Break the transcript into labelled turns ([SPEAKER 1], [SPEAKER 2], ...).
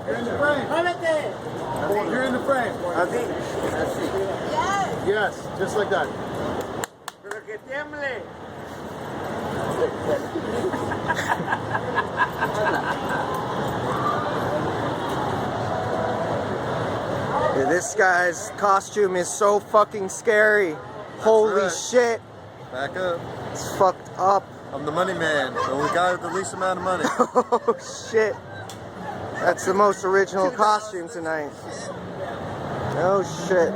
[SPEAKER 1] You're in the frame. You're in the frame.
[SPEAKER 2] Así. Así.
[SPEAKER 1] Yes, just like that.
[SPEAKER 2] Pero que tiemble.
[SPEAKER 3] Yeah, this guy's costume is so fucking scary. Holy
[SPEAKER 1] right.
[SPEAKER 3] shit.
[SPEAKER 1] Back up.
[SPEAKER 3] It's fucked up.
[SPEAKER 1] I'm the money man, the only guy with the least amount of money.
[SPEAKER 3] Oh shit. That's the most original costume tonight. Oh shit.